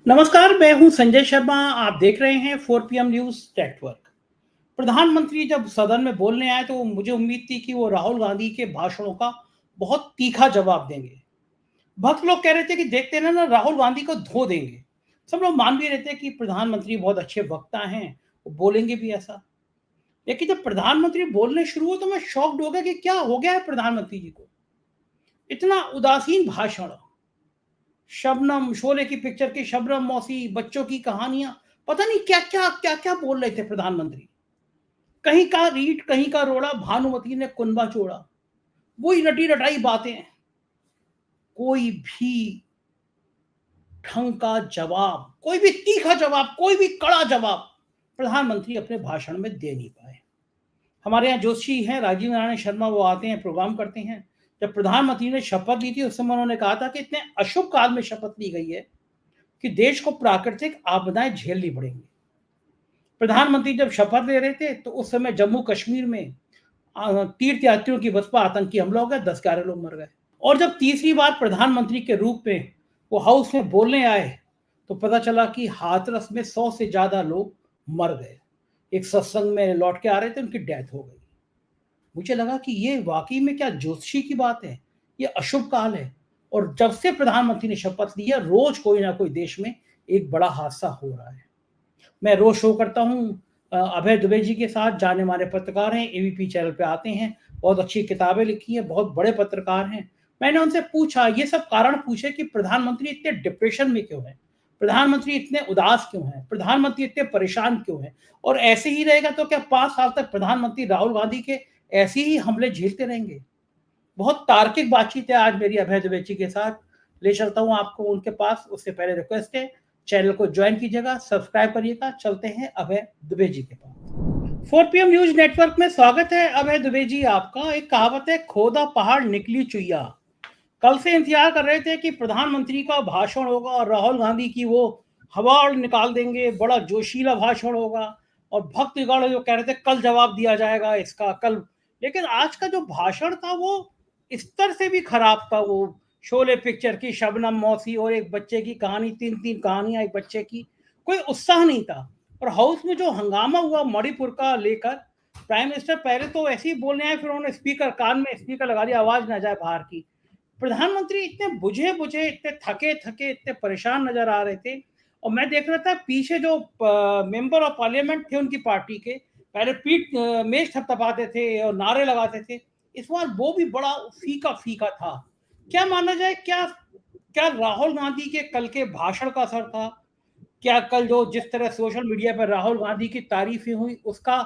नमस्कार, मैं हूं संजय शर्मा। आप देख रहे हैं 4 PM न्यूज नेटवर्क। प्रधानमंत्री जब सदन में बोलने आए तो मुझे उम्मीद थी कि वो राहुल गांधी के भाषणों का बहुत तीखा जवाब देंगे। भक्त लोग कह रहे थे कि देखते ना राहुल गांधी को धो देंगे। सब लोग मान भी रहे थे कि प्रधानमंत्री बहुत अच्छे वक्ता हैं, वो बोलेंगे भी ऐसा। लेकिन जब प्रधानमंत्री बोलने शुरू हुए तो मैं शॉक्ड हो गया कि क्या हो गया है प्रधानमंत्री जी को। इतना उदासीन भाषण। शबनम, शोले की पिक्चर की शबनम मौसी, बच्चों की कहानियां, पता नहीं क्या क्या बोल रहे थे प्रधानमंत्री। कहीं का रीट, कहीं का रोड़ा, भानुमति ने कुनबा जोड़ा। वही रटी रटाई बातें। कोई भी ढंग का जवाब, कोई भी तीखा जवाब, कोई भी कड़ा जवाब प्रधानमंत्री अपने भाषण में दे नहीं पाए। हमारे यहाँ जोशी हैं राजीव नारायण शर्मा, वो आते हैं, प्रोग्राम करते हैं। जब प्रधानमंत्री ने शपथ ली थी उस समय उन्होंने कहा था कि इतने अशुभ काल में शपथ ली गई है कि देश को प्राकृतिक आपदाएं झेलनी पड़ेंगी। प्रधानमंत्री जब शपथ ले रहे थे तो उस समय जम्मू कश्मीर में तीर्थ यात्रियों की बस पर आतंकी हमला हो गया, 10-11 लोग मर गए। और जब तीसरी बार प्रधानमंत्री के रूप में वो हाउस में बोलने आए तो पता चला कि हाथरस में 100 से ज्यादा लोग मर गए। एक सत्संग में लौट के आ रहे थे, उनकी डेथ हो गई। मुझे लगा कि ये वाकई में क्या ज्योतिषी की बात है, ये अशुभ काल है। और जब से प्रधानमंत्री ने शपथ लिया, रोज कोई ना कोई देश में एक बड़ा हादसा हो रहा है। मैं रोज शो करता हूँ अभय दुबे जी के साथ, जाने माने पत्रकार हैं, एबीपी चैनल पे आते हैं, बहुत अच्छी किताबें लिखी हैं, बहुत बड़े पत्रकार हैं। मैंने उनसे पूछा, ये सब कारण पूछे कि प्रधानमंत्री इतने डिप्रेशन में क्यों है, प्रधानमंत्री इतने उदास क्यों हैं, प्रधानमंत्री इतने परेशान क्यों हैं। और ऐसे ही रहेगा तो क्या 5 साल तक प्रधानमंत्री राहुल गांधी के ऐसे ही हमले झेलते रहेंगे। बहुत तार्किक बातचीत है आज मेरी अभय दुबे जी के साथ। ले चलता हूँ आपको उनके पास। उससे पहले रिक्वेस्ट है, चैनल को ज्वाइन कीजिएगा, सब्सक्राइब करिएगा। चलते हैं अभय दुबे जी के पास। 4 PM न्यूज नेटवर्क में स्वागत है अभय दुबे जी आपका। एक कहावत है, खोदा पहाड़ निकली चुईया। कल से इंतजार कर रहे थे कि प्रधानमंत्री का भाषण होगा और राहुल गांधी की वो हवा निकाल देंगे, बड़ा जोशीला भाषण होगा। और भक्तगण जो कह रहे थे कल जवाब दिया जाएगा इसका, कल। लेकिन आज का जो भाषण था वो स्तर से भी खराब था। वो शोले पिक्चर की शबनम मौसी और एक बच्चे की कहानी, 3-3 कहानियां एक बच्चे की, कोई उत्साह नहीं था। और हाउस में जो हंगामा हुआ मणिपुर का लेकर, प्राइम मिनिस्टर पहले तो ऐसे ही बोलने आए, फिर उन्होंने स्पीकर, कान में स्पीकर लगा दिया, आवाज ना जाए बाहर की। प्रधानमंत्री इतने बुझे बुझे, इतने थके थके, इतने परेशान नजर आ रहे थे। और मैं देख रहा था पीछे जो मेंबर ऑफ पार्लियामेंट थे उनकी पार्टी के, पहले पीठ मेज थपथपाते थे और नारे लगाते थे। इस बार वो भी बड़ा फीका फीका था। क्या माना जाए, क्या क्या राहुल गांधी के कल के भाषण का असर था? क्या कल जो जिस तरह सोशल मीडिया पर राहुल गांधी की तारीफें हुई उसका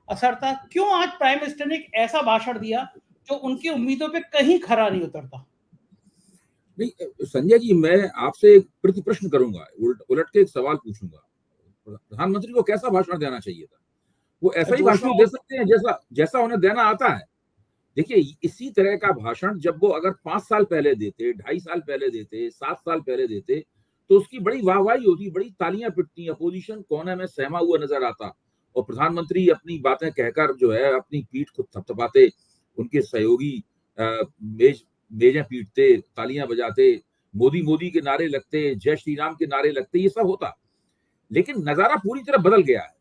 असर था? क्यों आज प्राइम मिनिस्टर ने एक ऐसा भाषण दिया जो उनकी उम्मीदों पे कहीं खरा नहीं उतरता? नहीं संजय जी, मैं आपसे एक प्रति प्रश्न करूंगा, उलट के एक सवाल पूछूंगा। प्रधानमंत्री को कैसा भाषण देना चाहिए था? वो ऐसा ही जोश में भाषण दे सकते हैं जैसा जैसा उन्हें देना आता है। देखिए, इसी तरह का भाषण जब वो अगर 5 साल पहले देते, 2.5 साल पहले देते, 7 साल पहले देते, तो उसकी बड़ी वाहवाही होती, बड़ी तालियां पिटती, अपोजिशन कोने में सहमा हुआ नजर आता। और प्रधानमंत्री अपनी बातें कहकर जो है अपनी पीठ को थपथपाते, उनके सहयोगी मेज मेजें पीटते, तालियां बजाते, मोदी मोदी के नारे लगते, जय श्री राम के नारे लगते, ये सब होता। लेकिन नजारा पूरी तरह बदल गया है।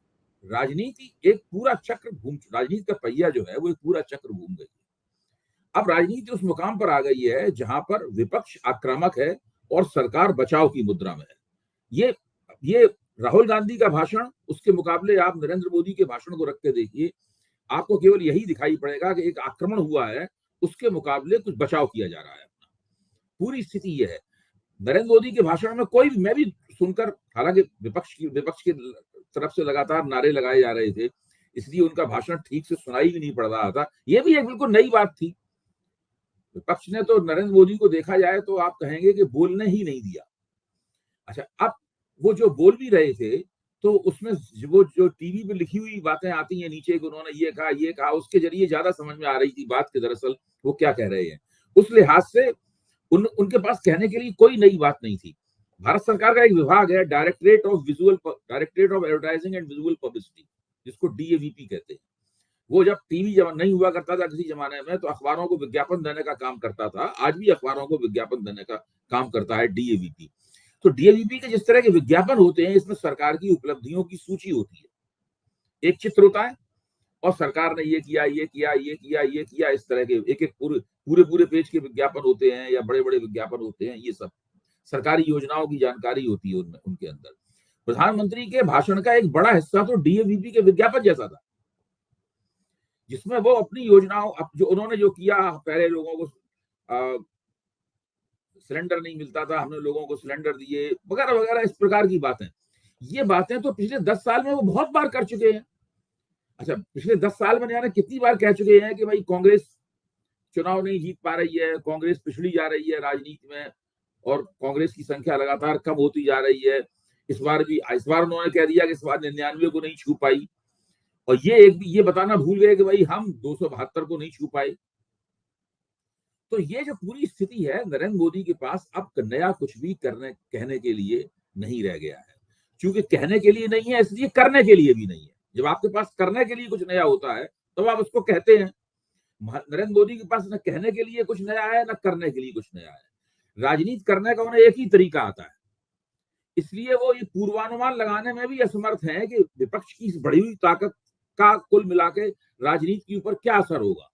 राजनीति एक पूरा चक्र राजनीति का पहिया जो है वो एक पूरा चक्र घूम गई। अब राजनीति उस मुकाम पर आ गई है जहां पर विपक्ष आक्रामक है और सरकार बचाव की मुद्रा में है। ये ये राहुल गांधी का भाषण, उसके मुकाबले आप नरेंद्र मोदी के भाषण को रख के देखिए, आपको केवल यही दिखाई पड़ेगा कि एक आक्रमण हुआ है, उसके मुकाबले कुछ बचाव किया जा रहा है। पूरी स्थिति यह है। नरेंद्र मोदी के भाषण में कोई, मैं भी सुनकर, हालांकि विपक्ष की तरफ से लगातार नारे लगाए जा रहे थे, इसलिए उनका भाषण ठीक से सुनाई भी नहीं पड़ रहा था। यह भी एक बिल्कुल नई बात थी। विपक्ष ने तो नरेंद्र मोदी को देखा जाए तो आप कहेंगे कि बोलने ही नहीं दिया। अच्छा, अब वो जो बोल भी रहे थे तो उसमें वो जो टीवी पे लिखी हुई बातें आती हैं नीचे कि उन्होंने ये कहा, उसके जरिए ज्यादा समझ में आ रही थी बात के दरअसल वो क्या कह रहे हैं। उस लिहाज से उनके पास कहने के लिए कोई नई बात नहीं थी। भारत सरकार का एक विभाग है, directorate of advertising and visual publicity, जिसको डीएवीपी कहते हैं। वो जब टीवी जब नहीं हुआ करता था किसी जमाने में, तो अखबारों को विज्ञापन देने का काम करता था। आज भी अखबारों को विज्ञापन देने का काम करता है डीएवीपी। तो डीएवीपी के जिस तरह के विज्ञापन होते हैं, इसमें सरकार की उपलब्धियों की सूची होती है, एक चित्र होता है और सरकार ने ये किया, ये किया, ये किया, ये किया, इस तरह के एक एक पूरे पूरे पेज के विज्ञापन होते हैं या बड़े बड़े विज्ञापन होते हैं। ये सब सरकारी योजनाओं की जानकारी होती है उनमें, उनके अंदर। प्रधानमंत्री के भाषण का एक बड़ा हिस्सा तो डीएवीपी के विज्ञापन जैसा था, जिसमें वो अपनी योजनाओं, जो उन्होंने जो किया, पहले लोगों को सिलेंडर नहीं मिलता था, हमने लोगों को सिलेंडर दिए, वगैरह वगैरह, इस प्रकार की बातें। ये बातें तो पिछले 10 साल में वो बहुत बार कर चुके हैं। अच्छा, पिछले 10 साल में यानी कितनी बार कह चुके हैं कि भाई कांग्रेस चुनाव नहीं जीत पा रही है, कांग्रेस पिछड़ी जा रही है राजनीति में और कांग्रेस की संख्या लगातार कम होती जा रही है। इस बार उन्होंने कह दिया कि इस बार 99 को नहीं छू पाई, और ये बताना भूल गए कि भाई हम 272 को नहीं छू पाए। तो ये जो पूरी स्थिति है, नरेंद्र मोदी के पास अब नया कुछ भी कहने के लिए नहीं रह गया है। क्योंकि कहने के लिए नहीं है, इसलिए करने के लिए भी नहीं है। जब आपके पास करने के लिए कुछ नया होता है तो आप उसको कहते हैं। नरेंद्र मोदी के पास न कहने के लिए कुछ नया है, न करने के लिए कुछ नया है। राजनीति करने का उन्हें एक ही तरीका आता है, इसलिए वो ये पूर्वानुमान लगाने में भी असमर्थ हैं कि विपक्ष की इस बढ़ी हुई ताकत का कुल मिला के राजनीति के ऊपर क्या असर होगा।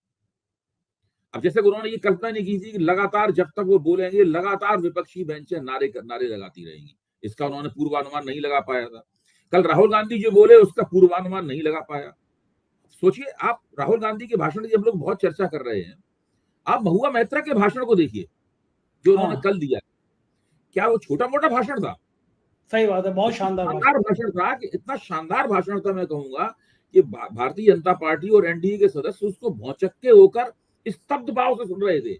अब जैसे उन्होंने ये कल्पना नहीं की थी कि लगातार जब तक वो बोलेंगे लगातार विपक्षी बेंचें नारे लगाती रहेंगी, इसका उन्होंने पूर्वानुमान नहीं लगा पाया था। कल राहुल गांधी जो बोले उसका पूर्वानुमान नहीं लगा पाया। सोचिए आप, राहुल गांधी के भाषण की हम लोग बहुत चर्चा कर रहे हैं, आप महुआ मैत्रा के भाषण को देखिए जो उन्होंने कल दिया। क्या वो छोटा मोटा भाषण था? सही बात है, बहुत शानदार भाषण था। कि इतना शानदार भाषण था, मैं कहूंगा कि भारतीय जनता पार्टी और एनडीए के सदस्य उसको भौचक्के होकर स्तब्ध भाव से सुन रहे थे।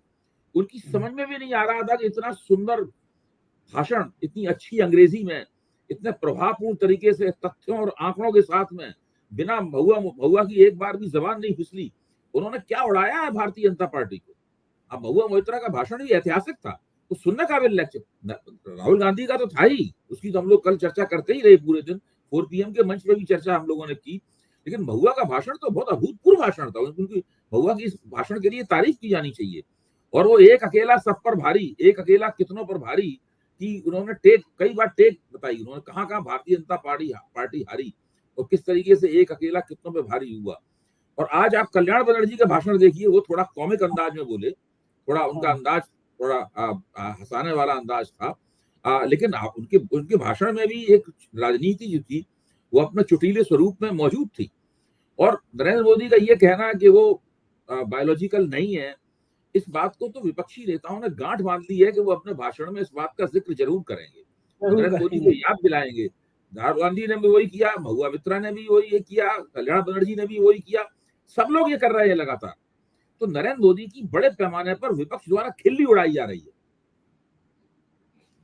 उनकी समझ में भी नहीं आ रहा था कि इतना सुंदर भाषण, इतनी अच्छी अंग्रेजी में, इतने प्रभावपूर्ण तरीके से तथ्यों और आंकड़ों के साथ में, बिना महुआ की एक बार भी जबान नहीं फिसली, उन्होंने क्या उड़ाया है भारतीय जनता पार्टी को। अब महुआ मोइत्रा का भाषण भी ऐतिहासिक था, तो सुनने काबिल लेक्चर। राहुल गांधी का तो था ही, उसकी तो हम लोग कल चर्चा करते ही रहे पूरे दिन, 4 PM के मंच पे भी चर्चा हम लोगों ने की। लेकिन महुआ का भाषण तो बहुत अभूतपूर्व भाषण था। उनकी महुआ की इस भाषण के लिए तारीफ की जानी चाहिए। और वो एक अकेला सब पर भारी, एक अकेला कितनों पर भारी कि उन्होंने कई बार टेक बताई, उन्होंने कहां भारतीय जनता पार्टी हारी और किस तरीके से एक अकेला कितनों पे भारी हुआ। और आज आप कल्याण बनर्जी का भाषण देखिए, वो थोड़ा कॉमिक अंदाज में बोले, थोड़ा उनका अंदाज थोड़ा हंसाने वाला अंदाज था। लेकिन उनके भाषण में भी एक राजनीति जो थी वो अपने चुटीले स्वरूप में मौजूद थी। और नरेंद्र मोदी का ये कहना कि वो बायोलॉजिकल नहीं है, इस बात को तो विपक्षी नेताओं ने गांठ बांध ली है कि वो अपने भाषण में इस बात का जिक्र जरूर करेंगे, नरेंद्र मोदी को याद दिलाएंगे। राहुल गांधी ने भी वही किया, महुआ मित्रा ने भी वही किया, कल्याण बनर्जी ने भी वही किया, सब लोग ये कर रहे हैं लगातार। तो नरेंद्र मोदी की बड़े पैमाने पर विपक्ष द्वारा खिल्ली उड़ाई जा रही है।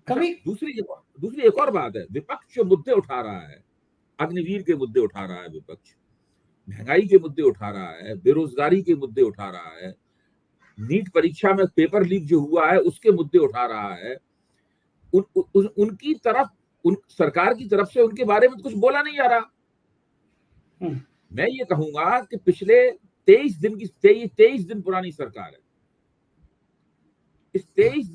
कभी दूसरी एक और बात है, विपक्ष जो मुद्दे उठा रहा है, अग्निवीर के मुद्दे उठा रहा है विपक्ष, महंगाई के मुद्दे उठा रहा है, बेरोजगारी के मुद्दे उठा रहा है, नीट परीक्षा में पेपर लीक जो हुआ है उसके मुद्दे उठा रहा है। उनकी तरफ, सरकार की तरफ से उनके बारे में कुछ बोला नहीं जा रहा। मैं ये कहूंगा कि पिछले 23 दिन पुरानी सरकार है। इस 23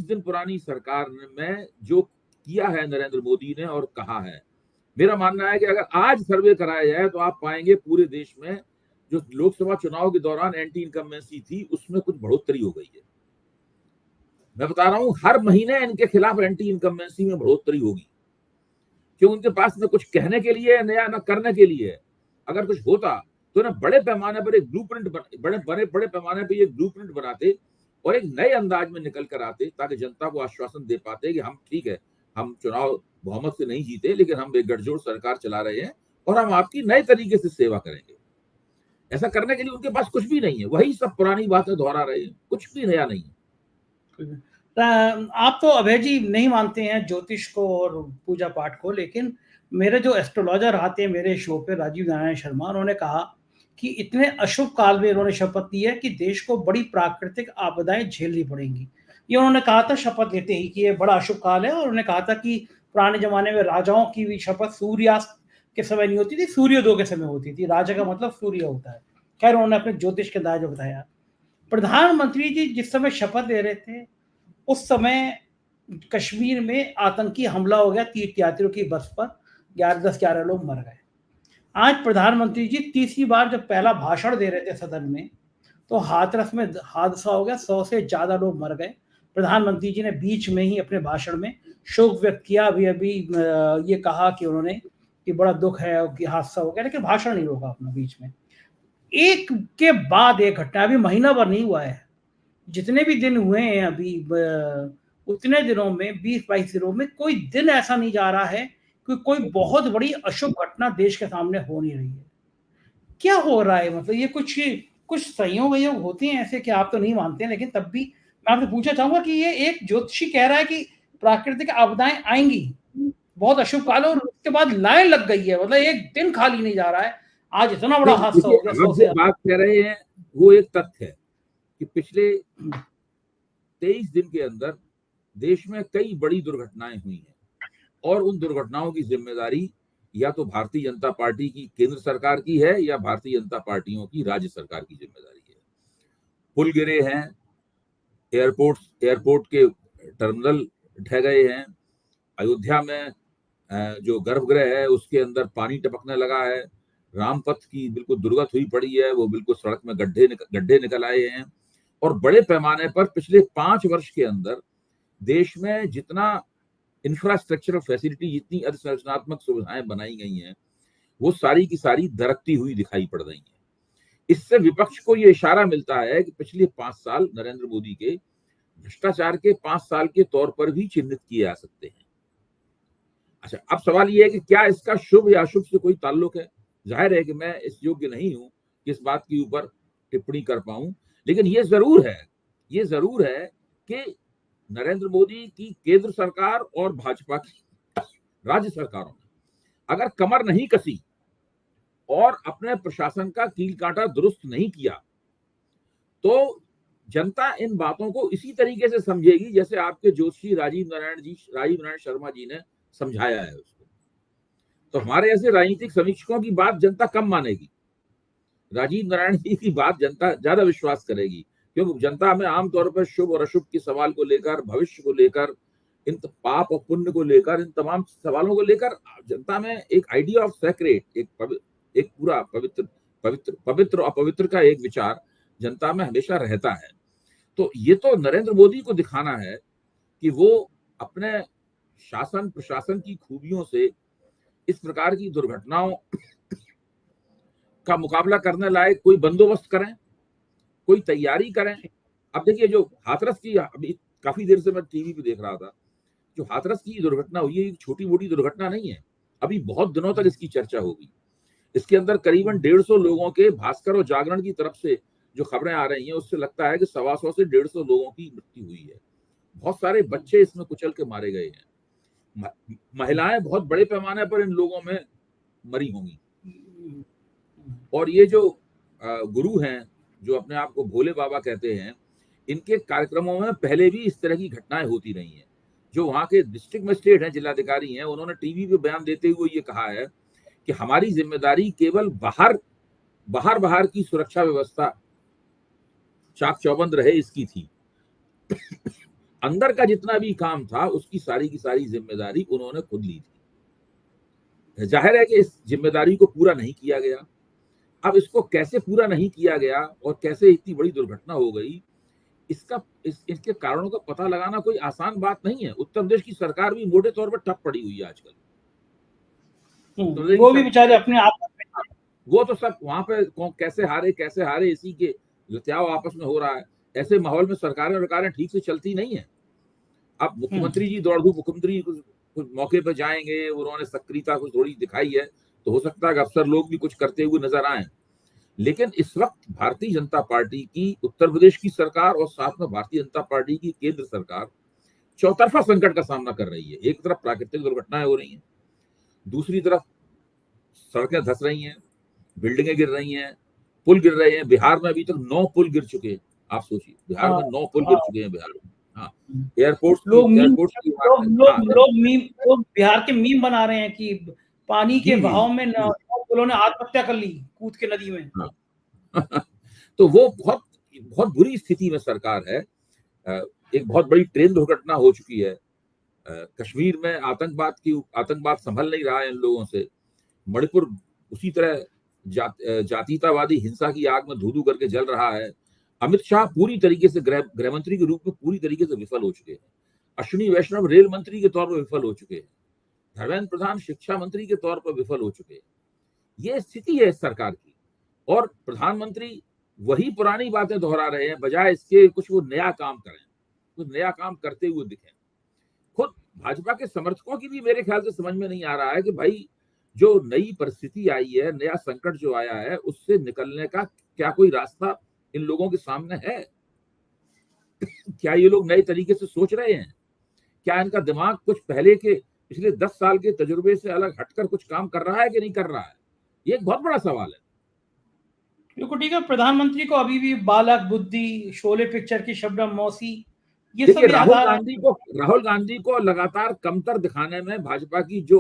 दिन पुरानी सरकार में जो किया है नरेंद्र मोदी ने और कहा है, मेरा मानना है कि अगर आज सर्वे कराया जाए तो आप पाएंगे पूरे देश में जो लोकसभा चुनाव के दौरान एंटी इनकम्बेंसी थी उसमें कुछ बढ़ोतरी हो गई है। मैं बता रहा हूं, हर महीने इनके खिलाफ एंटी इनकम्बेंसी में बढ़ोतरी होगी, क्यों उनके पास न कुछ कहने के लिए नया, न करने के लिए। अगर कुछ होता तो ना बड़े पैमाने पर एक ब्लूप्रिंट बड़े पैमाने पर एक ब्लूप्रिंट बनाते और एक नए अंदाज में निकल कर आते, ताकि जनता को आश्वासन दे पाते कि हम ठीक है, हम चुनाव बहुमत से नहीं जीते, लेकिन हम एक गठजोड़ सरकार चला रहे हैं और हम आपकी नए तरीके से सेवा करेंगे। ऐसा करने के लिए उनके पास कुछ भी नहीं है, वही सब पुरानी बातें दोहरा रहे हैं, कुछ भी नया नहीं है। आप तो अभय जी नहीं मानते हैं ज्योतिष को और पूजा पाठ को, लेकिन मेरे जो एस्ट्रोलॉजर आते हैं मेरे शो पे, राजीव नारायण शर्मा, उन्होंने कहा कि इतने अशुभ काल में उन्होंने शपथ ली है कि देश को बड़ी प्राकृतिक आपदाएं झेलनी पड़ेंगी। ये उन्होंने कहा था शपथ लेते ही कि ये बड़ा अशुभ काल है। और उन्होंने कहा था कि पुराने जमाने में राजाओं की भी शपथ सूर्यास्त के समय नहीं होती थी, सूर्योदय के समय होती थी। राजा का मतलब सूर्य होता है। खैर, उन्होंने अपने ज्योतिष के अंदाज में बताया। प्रधानमंत्री जी जिस समय शपथ ले रहे थे उस समय कश्मीर में आतंकी हमला हो गया तीर्थयात्रियों की बस पर, 11 लोग मर गए। आज प्रधानमंत्री जी तीसरी बार जब पहला भाषण दे रहे थे सदन में, तो हाथरस में हादसा हो गया, 100 से ज्यादा लोग मर गए। प्रधानमंत्री जी ने बीच में ही अपने भाषण में शोक व्यक्त किया। अभी ये कहा कि उन्होंने कि बड़ा दुख है कि हादसा हो गया, लेकिन भाषण नहीं होगा अपना बीच में। एक के बाद एक घटना, अभी महीना भर नहीं हुआ है, जितने भी दिन हुए हैं अभी उतने दिनों में 20-22 दिनों में कोई दिन ऐसा नहीं जा रहा है कि कोई बहुत बड़ी अशुभ घटना देश के सामने हो नहीं रही है। क्या हो रहा है? मतलब ये कुछ संयोग वयोग होते हैं ऐसे कि आप तो नहीं मानते हैं, लेकिन तब भी मैं आपसे पूछना चाहूंगा कि ये एक ज्योतिषी कह रहा है कि प्राकृतिक आपदाएं आएंगी, बहुत अशुभ काल है, और उसके बाद लाइन लग गई है, मतलब एक दिन खाली नहीं जा रहा है। आज इतना बड़ा नहीं, हादसा देखिए, हो गया, आप 100 से जो बात कह रहे हैं वो एक तथ्य है कि पिछले 23 दिन के अंदर देश में कई बड़ी दुर्घटनाएं हुई हैं, और उन दुर्घटनाओं की जिम्मेदारी या तो भारतीय जनता पार्टी की केंद्र सरकार की है या भारतीय जनता पार्टियों की राज्य सरकार की जिम्मेदारी है। पुल गिरे हैं, एयरपोर्ट के टर्मिनल ढह गए हैं, अयोध्या में जो गर्भगृह है उसके अंदर पानी टपकने लगा है, रामपथ की बिल्कुल दुर्गत हुई पड़ी है, वो बिल्कुल सड़क में गड्ढे निकल आए हैं। और बड़े पैमाने पर पिछले 5 वर्ष के अंदर देश में जितना इंफ्रास्ट्रक्चरल फैसिलिटी, जितनी अधसंरचनात्मक सुविधाएं बनाई गई हैं, वो सारी की सारी दरकती हुई दिखाई पड़ रही हैं। इससे विपक्ष को ये इशारा मिलता है कि पिछले 5 साल नरेंद्र मोदी के भ्रष्टाचार के 5 साल के तौर पर भी चिन्हित किए जा सकते हैं। अच्छा, अब सवाल ये है कि क्या इसका शुभ या अशुभ से कोई ताल्लुक है? जाहिर है कि मैं इस योग्य नहीं हूं कि इस बात के ऊपर टिप्पणी कर पाऊं, लेकिन ये जरूर है कि नरेंद्र मोदी की केंद्र सरकार और भाजपा की राज्य सरकारों ने अगर कमर नहीं कसी और अपने प्रशासन का कील कांटा दुरुस्त नहीं किया, तो जनता इन बातों को इसी तरीके से समझेगी जैसे आपके जोशी राजीव नारायण शर्मा जी ने समझाया है उसको। तो हमारे ऐसे राजनीतिक समीक्षकों की बात जनता कम मानेगी, राजीव नारायण जी की बात जनता ज्यादा विश्वास करेगी, क्योंकि जनता में आमतौर पर शुभ और अशुभ के सवाल को लेकर, भविष्य को लेकर, इन पाप और पुण्य को लेकर, इन तमाम सवालों को लेकर जनता में एक आइडिया ऑफ सेक्रेट, एक पूरा पवित्र अपवित्र का एक विचार जनता में हमेशा रहता है। तो ये तो नरेंद्र मोदी को दिखाना है कि वो अपने शासन प्रशासन की खूबियों से इस प्रकार की दुर्घटनाओं का मुकाबला करने लायक कोई बंदोबस्त करें, कोई तैयारी करें। अब देखिए, जो हाथरस की, अभी काफी देर से मैं टीवी पे देख रहा था, जो हाथरस की दुर्घटना हुई है, एक छोटी मोटी दुर्घटना नहीं है। अभी बहुत दिनों तक इसकी चर्चा होगी। इसके अंदर करीबन 150 लोगों के, भास्कर और जागरण की तरफ से जो खबरें आ रही हैं, उससे लगता है कि 125 से 150 लोगों की मृत्यु हुई है। बहुत सारे बच्चे इसमें कुचल के मारे गए हैं, महिलाएं बहुत बड़े पैमाने पर इन लोगों में मरी होंगी। और ये जो गुरु हैं, जो अपने आप को भोले बाबा कहते हैं, इनके कार्यक्रमों में पहले भी इस तरह की घटनाएं होती रही हैं। जो वहां के डिस्ट्रिक्ट मजिस्ट्रेट हैं, जिलाधिकारी हैं, उन्होंने टीवी पे बयान देते हुए ये कहा है कि हमारी जिम्मेदारी केवल बाहर की सुरक्षा व्यवस्था चाक चौबंद रहे इसकी थी। अंदर का जितना भी काम था उसकी सारी की सारी जिम्मेदारी उन्होंने खुद ली थी। जाहिर है कि इस जिम्मेदारी को पूरा नहीं किया गया। अब इसको कैसे पूरा नहीं किया गया और कैसे इतनी बड़ी दुर्घटना हो गई, इसके कारणों का पता लगाना कोई आसान बात नहीं है। उत्तर प्रदेश की सरकार भी मोटे तौर पर ठप पड़ी हुई है आजकल। वो भी बेचारे अपने आप, वो तो सब वहां पे कैसे हारे इसी के लत्याव आपस में हो रहा है। ऐसे माहौल में सरकारें ठीक से चलती नहीं है। अब मुख्यमंत्री जी दौड़धूप, मुख्यमंत्री कुछ मौके पर जाएंगे, उन्होंने सक्रियता कुछ थोड़ी दिखाई है, तो हो सकता है कि अफसर लोग भी कुछ करते हुए नजर आए। लेकिन इस वक्त भारतीय जनता पार्टी की उत्तर प्रदेश की सरकार और साथ में भारतीय जनता पार्टी की केंद्र सरकार चौतरफा संकट का सामना कर रही है। एक तरफ प्राकृतिक दुर्घटनाएं हो रही हैं, दूसरी तरफ सड़कें धंस रही हैं, बिल्डिंगें गिर रही हैं, पुल गिर रहे हैं। बिहार में अभी तक 9 पुल गिर चुके हैं। आप सोचिए, बिहार में 9 पुल गिर चुके हैं बिहार में। हाँ, एयरपोर्ट लोग बिहार के मीम बना रहे हैं कि पानी के बहाव में 9 पुलों ने आत्महत्या कर ली कूद के नदी में। हाँ। तो वो बहुत बुरी स्थिति में सरकार है। एक बहुत बड़ी ट्रेन दुर्घटना हो चुकी है कश्मीर में आतंकवाद संभल नहीं रहा है इन लोगों से, मणिपुर उसी तरह जातीयतावादी हिंसा की आग में धू-धू करके जल रहा है। अमित शाह पूरी तरीके से गृह मंत्री के रूप में पूरी तरीके से विफल हो चुके हैं। अश्विनी वैष्णव रेल मंत्री के तौर पर विफल हो चुके हैं। धर्मेंद्र प्रधान शिक्षा मंत्री के तौर पर विफल हो चुके हैं। ये स्थिति है इस सरकार की, और प्रधानमंत्री वही पुरानी बातें दोहरा रहे हैं, बजाय इसके कुछ वो नया काम करें, कुछ नया काम करते हुए दिखें। खुद भाजपा के समर्थकों की भी मेरे ख्याल से समझ में नहीं आ रहा है कि भाई जो नई परिस्थिति आई है, नया संकट जो आया है, उससे निकलने का क्या कोई रास्ता इन लोगों के सामने है? क्या ये लोग नए तरीके से सोच रहे हैं? क्या इनका दिमाग कुछ पहले के पिछले 10 साल के तजुर्बे से अलग हटकर कुछ काम कर रहा है कि नहीं कर रहा है? ये एक बहुत बड़ा सवाल है। बिल्कुल ठीक है। प्रधानमंत्री को अभी भी बालक बुद्धि, शोले पिक्चर की शबनम मौसी, ये देखिए, सब राहुल गांधी को लगातार कमतर दिखाने में भाजपा की जो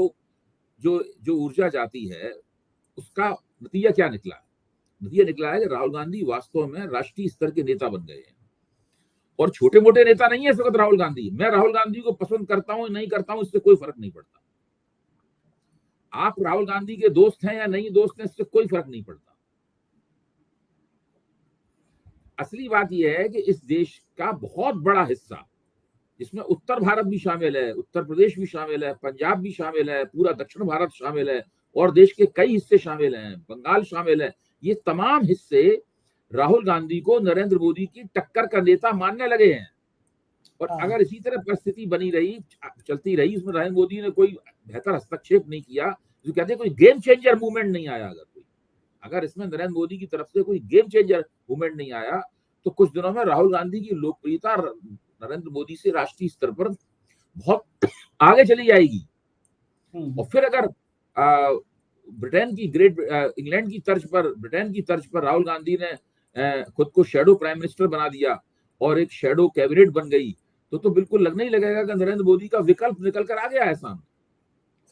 ऊर्जा जाती है, उसका नतीजा क्या निकला है? नतीजा निकला है कि राहुल गांधी वास्तव में राष्ट्रीय स्तर के नेता बन गए हैं, और छोटे मोटे नेता नहीं है इस वक्त राहुल गांधी। मैं राहुल गांधी को पसंद करता हूं नहीं करता हूं, इससे कोई फर्क नहीं पड़ता। आप राहुल गांधी के दोस्त हैं या नहीं दोस्त हैं, इससे कोई फर्क नहीं पड़ता। असली बात यह है कि इस देश का बहुत बड़ा हिस्सा, जिसमें उत्तर भारत भी शामिल है, उत्तर प्रदेश भी शामिल है, पंजाब भी शामिल है, पूरा दक्षिण भारत शामिल है, और देश के कई हिस्से शामिल हैं, बंगाल शामिल है, ये तमाम हिस्से राहुल गांधी को नरेंद्र मोदी की टक्कर का नेता मानने लगे हैं। और अगर इसी तरह परिस्थिति बनी रही, चलती रही, उसमें नरेंद्र मोदी ने कोई बेहतर हस्तक्षेप नहीं किया, जो कहते हैं कोई गेम चेंजर मूवमेंट नहीं आया, अगर इसमें नरेंद्र मोदी की तरफ से कोई गेम चेंजर मूवमेंट नहीं आया, तो कुछ दिनों में राहुल गांधी की लोकप्रियता नरेंद्र मोदी से राष्ट्रीय स्तर पर बहुत आगे चली जाएगी। और फिर अगर इंग्लैंड की तर्ज पर, ब्रिटेन की तर्ज पर राहुल गांधी ने खुद को शैडो प्राइम मिनिस्टर बना दिया और एक शैडो कैबिनेट बन गई, तो बिल्कुल लगने ही लगेगा कि नरेंद्र मोदी का विकल्प निकल कर आ गया है सामने।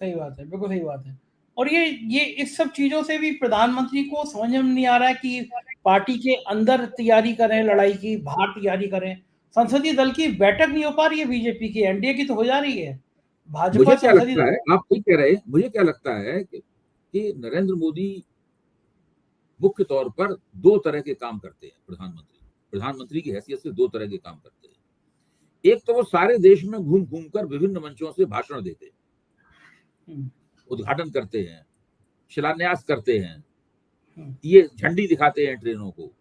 सही बात है, बिल्कुल सही बात है। और ये इस सब चीजों से भी प्रधानमंत्री को समझ में नहीं आ रहा है कि पार्टी के अंदर तैयारी करें लड़ाई की, बाहर तैयारी करें। संसदीय दल की बैठक नहीं हो पा रही है, बीजेपी की, एनडीए की तो हो जा रही है। भाजपा मुझे क्या लगता है, आप ठीक कह रहे हैं, मुझे क्या लगता है कि नरेंद्र मोदी मुख्य तौर पर दो तरह के काम करते हैं। प्रधानमंत्री की हैसियत से दो तरह के काम करते हैं। एक तो वो सारे देश में घूम घूम कर विभिन्न मंचों से भाषण देते हैं, उद्घाटन करते हैं, शिलान्यास करते हैं, ये झंडी दिखाते हैं ट्रेनों को,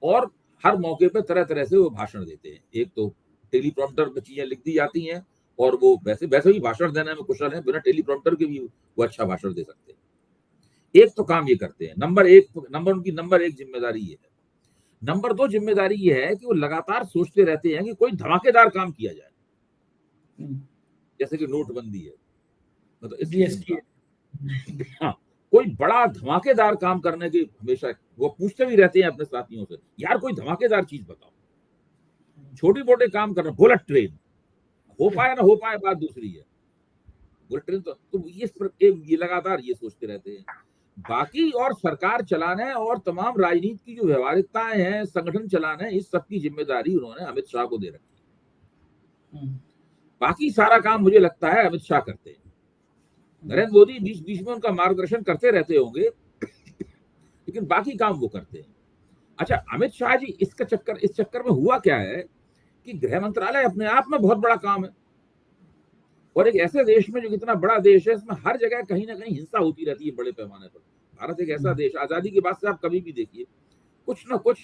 और हर मौके पर तरह तरह से वो भाषण देते हैं। एक तो टेलीप्रॉम्प्टर पर चीजें लिख दी जाती हैं, और वो वैसे ही भाषण देने में कुशल है, बिना टेलीप्रॉम्प्टर के भी वो अच्छा भाषण दे सकते हैं। एक तो काम ये करते हैं, उनकी नंबर एक जिम्मेदारी ये है। नंबर दो जिम्मेदारी ये है कि वो लगातार सोचते रहते हैं कि कोई धमाकेदार काम किया जाए, जैसे कि नोटबंदी है, मतलब हाँ, कोई बड़ा धमाकेदार काम करने की हमेशा वो पूछते भी रहते हैं अपने साथियों से, यार कोई धमाकेदार चीज बताओ। छोटे मोटे काम करना, बुलेट ट्रेन हो पाए ना हो पाए बात दूसरी है, बुलेट ट्रेन तो ये लगातार ये सोचते रहते हैं। बाकी और सरकार चलाने और तमाम राजनीति की जो व्यवहारिकताएं हैं, संगठन चलाने, इस सब की जिम्मेदारी उन्होंने अमित शाह को दे रखी है। बाकी सारा काम मुझे लगता है अमित शाह करते हैं। नरेंद्र मोदी बीच बीच में उनका मार्गदर्शन करते रहते होंगे, लेकिन बाकी काम वो करते हैं। अच्छा, अमित शाह जी इस चक्कर में हुआ क्या है कि गृह मंत्रालय अपने आप में बहुत बड़ा काम है, और एक ऐसे देश में, जो कितना बड़ा देश है, इसमें हर जगह कहीं ना कहीं हिंसा होती रहती है बड़े पैमाने पर। भारत एक ऐसा देश, आजादी के बाद से आप कभी भी देखिए, कुछ ना कुछ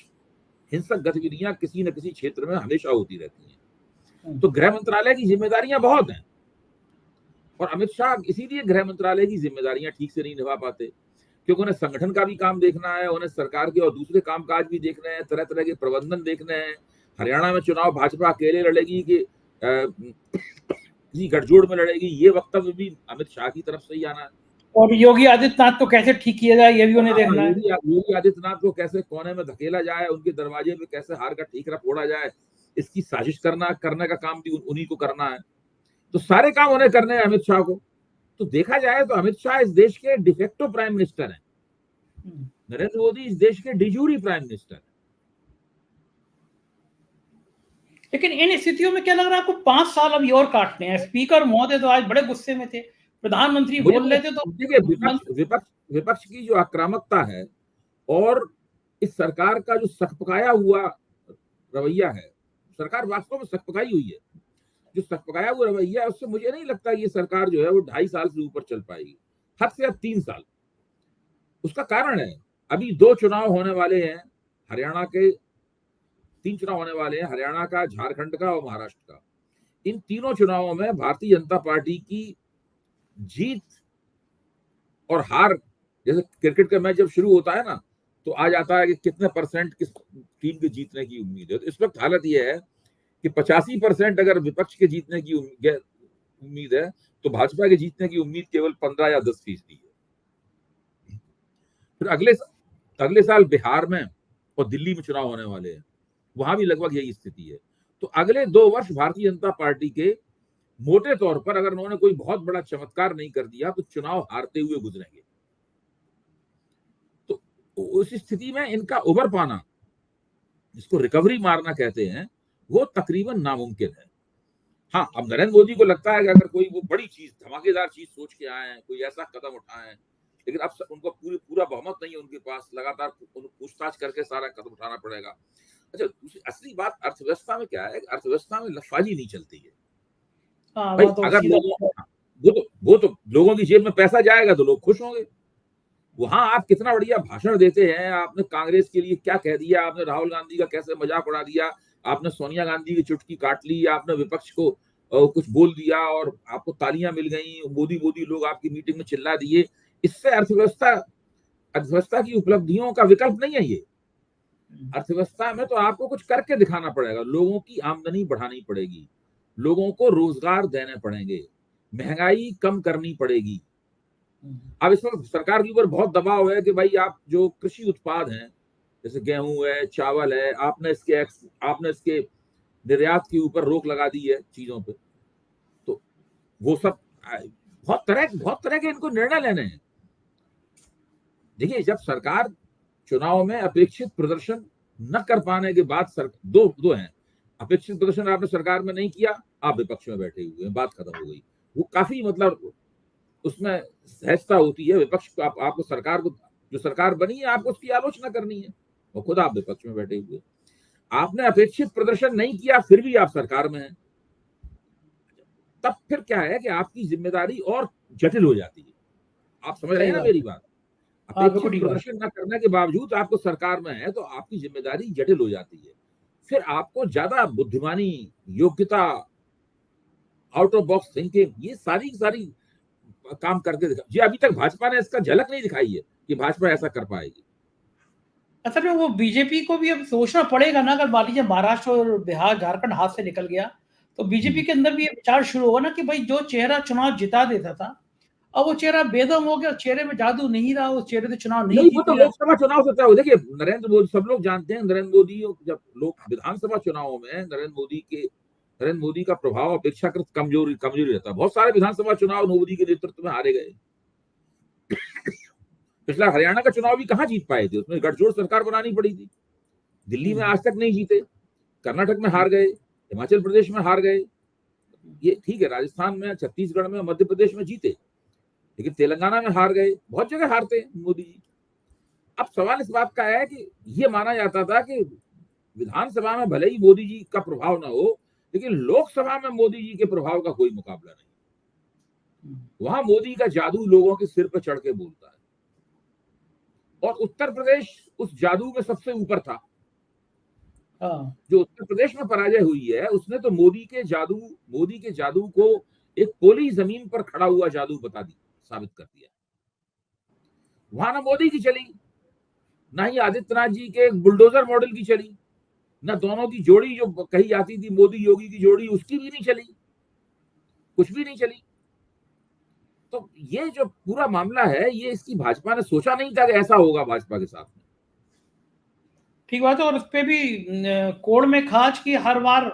हिंसक गतिविधियां किसी न किसी क्षेत्र में हमेशा होती रहती हैं। तो गृह मंत्रालय की जिम्मेदारियां बहुत हैं, और अमित शाह इसीलिए गृह मंत्रालय की जिम्मेदारियां ठीक से नहीं निभा पाते, क्योंकि उन्हें संगठन का भी काम देखना है, उन्हें सरकार के और दूसरे कामकाज भी देखने हैं, तरह तरह के प्रबंधन देखने हैं। हरियाणा में चुनाव भाजपा अकेले लड़ेगी कि किसी गठजोड़ में लड़ेगी, ये वक्तव्य भी अमित शाह की तरफ से ही आना है। और योगी आदित्यनाथ को कैसे ठीक किया जाए, ये भी उन्हें देखना है। योगी आदित्यनाथ को कैसे कोने में धकेला जाए, उनके दरवाजे पे कैसे हार का ठीकरा फोड़ा जाए, इसकी साजिश करने का काम भी उन्हीं को करना है। तो सारे काम उन्हें करने हैं अमित शाह को। तो देखा जाए तो अमित शाह इस देश के डिफेक्टो प्राइम मिनिस्टर हैं, नरेंद्र मोदी इस देश के डिजूरी प्राइम मिनिस्टर हैं। लेकिन इन स्थितियों में क्या लग रहा है आपको 5 साल अभी और काटने हैं? स्पीकर महोदय तो आज बड़े गुस्से में थे। प्रधानमंत्री मुझे बोल रहे थे तो देखिए, मन विपक्ष की जो आक्रामकता है और इस सरकार का जो सकपकाया हुआ रवैया है, सरकार वास्तव में सकपकाई हुई है। जो सकपकाया हुआ रवैया है, उससे मुझे नहीं लगता ये सरकार जो है वो 2.5 साल से ऊपर चल पाएगी, हद से हद 3 साल। उसका कारण है, अभी 2 चुनाव होने वाले हैं, हरियाणा के 3 चुनाव होने वाले हैं, हरियाणा का, झारखंड का और महाराष्ट्र का। इन तीनों चुनावों में भारतीय जनता पार्टी की जीत और हार, जैसे क्रिकेट का मैच जब शुरू होता है ना, तो आ जाता है कि कितने परसेंट किस टीम के जीतने की उम्मीद है। तो इस वक्त हालत यह है कि 85% अगर विपक्ष के जीतने की उम्मीद है, तो भाजपा के जीतने की उम्मीद केवल 15 या 10% है। फिर अगले साल बिहार में और दिल्ली में चुनाव होने वाले हैं, वहां भी लगभग यही स्थिति है। तो अगले 2 वर्ष भारतीय जनता पार्टी के मोटे तौर पर, अगर उन्होंने कोई बहुत बड़ा चमत्कार नहीं कर दिया, तो चुनाव हारते हुए गुजरेंगे। तो उस स्थिति में इनका उबर पाना, जिसको रिकवरी मारना कहते हैं, वो तकरीबन नामुमकिन है। हाँ, अब नरेंद्र मोदी को लगता है कि अगर कोई वो बड़ी चीज, धमाकेदार चीज सोच के आए हैं, कोई ऐसा कदम उठाए हैं, लेकिन अब उनको पूरा बहुमत नहीं है उनके पास, लगातार पूछताछ करके सारा कदम उठाना पड़ेगा। अच्छा, दूसरी असली बात अर्थव्यवस्था में क्या है, अर्थव्यवस्था में लफाजी नहीं चलती है भाई। वो तो अगर सीधा वो तो लोगों की जेब में पैसा जाएगा तो लोग खुश होंगे। वहां आप कितना बढ़िया भाषण देते हैं, आपने कांग्रेस के लिए क्या कह दिया, आपने राहुल गांधी का कैसे मजाक उड़ा दिया, आपने सोनिया गांधी की चुटकी काट ली, आपने विपक्ष को कुछ बोल दिया और आपको तालियां मिल गई, मोदी मोदी लोग आपकी मीटिंग में चिल्ला दिए। इससे अर्थव्यवस्था की उपलब्धियों का विकल्प नहीं है ये। अर्थव्यवस्था में तो आपको कुछ करके दिखाना पड़ेगा, लोगों की आमदनी बढ़ानी पड़ेगी, लोगों को रोजगार देने पड़ेंगे, महंगाई कम करनी पड़ेगी। अब इस वक्त सरकार के ऊपर बहुत दबाव है कि भाई आप जो कृषि उत्पाद हैं, जैसे गेहूं है, चावल है, आपने इसके निर्यात के ऊपर रोक लगा दी है चीजों पे। तो वो सब बहुत तरह के इनको निर्णय लेने हैं। देखिए, जब सरकार चुनाव में अपेक्षित प्रदर्शन न कर पाने के बाद दो हैं, अपेक्षित प्रदर्शन आपने सरकार में नहीं किया, आप विपक्ष में बैठे हुए हैं, बात खत्म हो गई। वो काफी मतलब उसमें सहजता होती है विपक्ष को, आपको सरकार को, जो सरकार बनी है, आपको उसकी आलोचना करनी है, और खुद आप विपक्ष में बैठे हुए। आपने अपेक्षित प्रदर्शन नहीं किया, फिर भी आप सरकार में हैं, तब फिर क्या है कि आपकी जिम्मेदारी और जटिल हो जाती है। आप समझ रहे हैं ना मेरी बात? अपेक्षित प्रदर्शन न करने के बावजूद आपको सरकार में है, तो आपकी जिम्मेदारी जटिल हो जाती है। फिर आपको ज्यादा बुद्धिमानी, योग्यता, आउट ऑफ बॉक्स थिंकिंग, ये सारी काम करके दिखा जी। अभी तक भाजपा ने इसका झलक नहीं दिखाई है कि भाजपा ऐसा कर पाएगी। असल में वो बीजेपी को भी अब सोचना पड़ेगा ना, अगर मान लीजिए महाराष्ट्र और बिहार, झारखंड हाथ से निकल गया, तो बीजेपी के अंदर भी ये विचार शुरू होगा ना कि भाई जो चेहरा चुनाव जिता देता था, अब वो चेहरा बेदम हो गया, चेहरे में जादू नहीं रहा, उस चेहरे से चुनाव नहीं वो तो जीत रहा। लोकसभा चुनाव से तय हो। देखिए, नरेंद्र मोदी, सब लोग जानते हैं, नरेंद्र मोदी जब लोग विधानसभा चुनावों में नरेंद्र मोदी का प्रभाव अपेक्षाकृत कमजोरी रहता है। बहुत सारे विधानसभा चुनाव मोदी के नेतृत्व में हारे गए। पिछला हरियाणा का चुनाव भी कहां जीत पाए थे, उसमें गठजोड़ सरकार बनानी पड़ी थी। दिल्ली में आज तक नहीं जीते, कर्नाटक में हार गए, हिमाचल प्रदेश में हार गए, ये ठीक है, राजस्थान में, छत्तीसगढ़ में, मध्य प्रदेश में जीते, लेकिन तेलंगाना में हार गए, बहुत जगह हारते हैं मोदी जी। अब सवाल इस बात का है कि ये माना जाता था कि विधानसभा में भले ही मोदी जी का प्रभाव ना हो, लेकिन लोकसभा में मोदी जी के प्रभाव का कोई मुकाबला नहीं। वहां मोदी का जादू लोगों के सिर पर चढ़ के बोलता है, और उत्तर प्रदेश उस जादू में सबसे ऊपर था। जो उत्तर प्रदेश में पराजय हुई है, उसने तो मोदी के जादू को एक पोली जमीन पर खड़ा हुआ जादू साबित कर दिया। वहां ना मोदी की चली, ना ही आदित्यनाथ जी के बुलडोजर मॉडल की चली, ना दोनों की जोड़ी जो कही जाती थी मोदी योगी की जोड़ी, उसकी भी नहीं चली, कुछ भी नहीं चली। तो ये जो पूरा मामला है, ये इसकी भाजपा ने सोचा नहीं था कि ऐसा होगा भाजपा के साथ में। ठीक बात है, और उस पे भी कोड़ में खाज की हर बार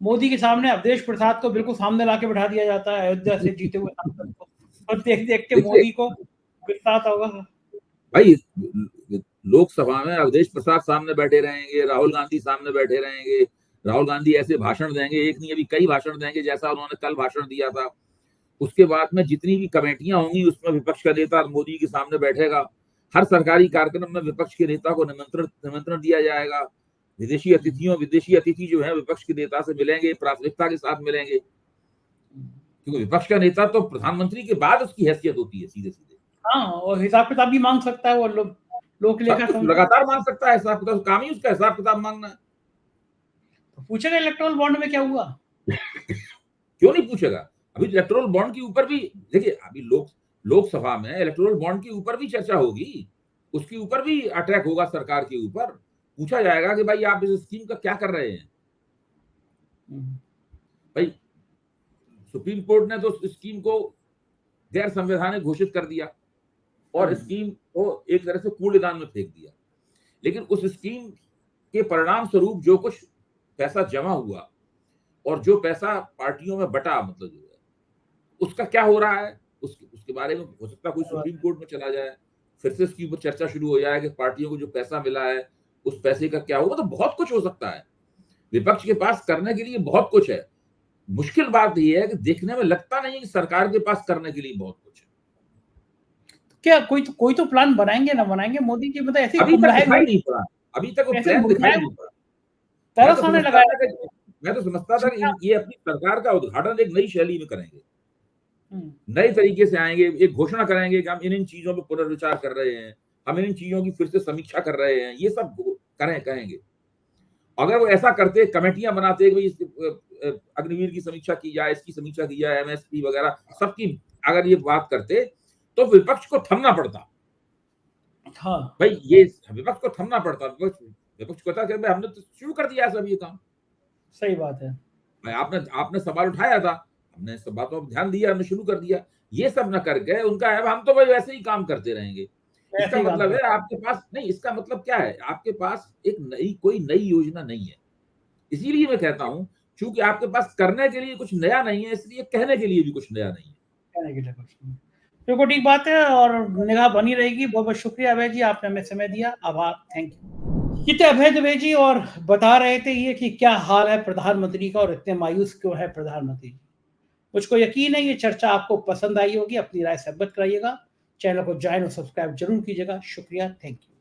मोदी के सामने अवधेश प्रसाद को बिल्कुल सामने लाके बिठा दिया जाता है, अयोध्या से जीते हुए सांसद को, और देख के मोदी को गुस्सा होगा भाई। लोकसभा में अवधेश प्रसाद सामने बैठे रहेंगे, राहुल गांधी सामने बैठे रहेंगे, राहुल गांधी ऐसे भाषण देंगे, एक नहीं अभी कई भाषण देंगे, जैसा उन्होंने कल भाषण दिया था। उसके बाद में जितनी भी कमेटियां होंगी उसमें विपक्ष का नेता मोदी के सामने बैठेगा। हर सरकारी कार्यक्रम में विपक्ष के नेता को निमंत्रण दिया जाएगा। विदेशी अतिथि जो है विपक्ष के नेता से मिलेंगे, प्राथमिकता के साथ मिलेंगे, क्योंकि विपक्ष का नेता तो प्रधानमंत्री के बाद उसकी हैसियत होती है सीधे सीधे। हाँ, और हिसाब किताब भी मांग सकता है वो लोक लेखा लगातार मांग सकता है हिसाब किताब, काम ही उसका हिसाब किताब मांगना है। तो पूछेगा इलेक्टोरल बॉन्ड में क्या हुआ? क्यों नहीं पूछेगा? अभी इलेक्टोरल बॉन्ड के ऊपर भी देखिए, अभी लोकसभा में इलेक्टोरल बॉन्ड के ऊपर भी चर्चा होगी, उसके ऊपर भी अटैक होगा सरकार के ऊपर। पूछा जाएगा कि भाई आप इस स्कीम का क्या कर रहे हैं। भाई सुप्रीम कोर्ट ने तो स्कीम को गैर संवैधानिक घोषित कर दिया और स्कीम को एक तरह से कूड़ेदान में फेंक दिया, लेकिन उस स्कीम के परिणाम स्वरूप जो कुछ पैसा जमा हुआ और जो पैसा पार्टियों में बटा, मतलब जो है उसका क्या हो रहा है, उसके बारे में हो सकता है कोई सुप्रीम कोर्ट में चला जाए, फिर से इसके ऊपर चर्चा शुरू हो जाए कि पार्टियों को जो पैसा मिला है उस पैसे का क्या होगा। तो बहुत कुछ हो सकता है, विपक्ष के पास करने के लिए बहुत कुछ है। मुश्किल बात यह है कि देखने में लगता नहीं है कि सरकार के पास करने के लिए बहुत कुछ है। क्या कोई तो प्लान बनाएंगे ना बनाएंगे मोदी जी? मतलब ऐसे अभी तक दिखाई नहीं पड़ा, अभी तक वो प्लान दिखाई नहीं पड़ा। मैं तो समझता था कि ये अपनी सरकार का उद्घाटन एक नई शैली में करेंगे, नए तरीके से आएंगे, एक घोषणा करेंगे कि हम इन चीजों पर पुनर्विचार कर रहे हैं, हम इन चीजों की फिर से समीक्षा कर रहे हैं, ये सब कहेंगे। अगर वो ऐसा करते, कमेटियां बनाते, अग्निवीर की समीक्षा की जाए, इसकी समीक्षा की जाए, एमएसपी वगैरह सबकी अगर ये बात करते तो विपक्ष को थमना पड़ता। हाँ भाई, ये विपक्ष को थमना पड़ता। विपक्ष कहता कि भाई हमने तो शुरू कर दिया सब ये काम। सही बात है भाई, आपने सवाल उठाया था, हमने सब बातों पर ध्यान दिया, हमने शुरू कर दिया। ये सब न करके उनका है हम तो भाई वैसे ही काम करते रहेंगे। इसका मतलब है आपके पास नहीं, इसका मतलब क्या है, आपके पास कोई नई योजना नहीं है। इसीलिए मैं कहता हूं, क्योंकि आपके पास करने के लिए कुछ नया नहीं है, इसलिए कहने के लिए भी कुछ नया नहीं है। कहने के लिए कुछ नहीं, देखो ठीक बात है, और निगाह बनी रहेगी। बहुत बहुत शुक्रिया अभय जी, आपने हमें समय दिया, आभार, थैंक यू। ये थे अभय दुबे जी और बता रहे थे ये कि क्या हाल है प्रधानमंत्री का और इतने मायूस क्यों है प्रधानमंत्री। मुझको यकीन है ये चर्चा आपको पसंद आई होगी, अपनी राय से अवगत कराइएगा, चैनल को ज्वाइन और सब्सक्राइब जरूर कीजिएगा। शुक्रिया, थैंक यू।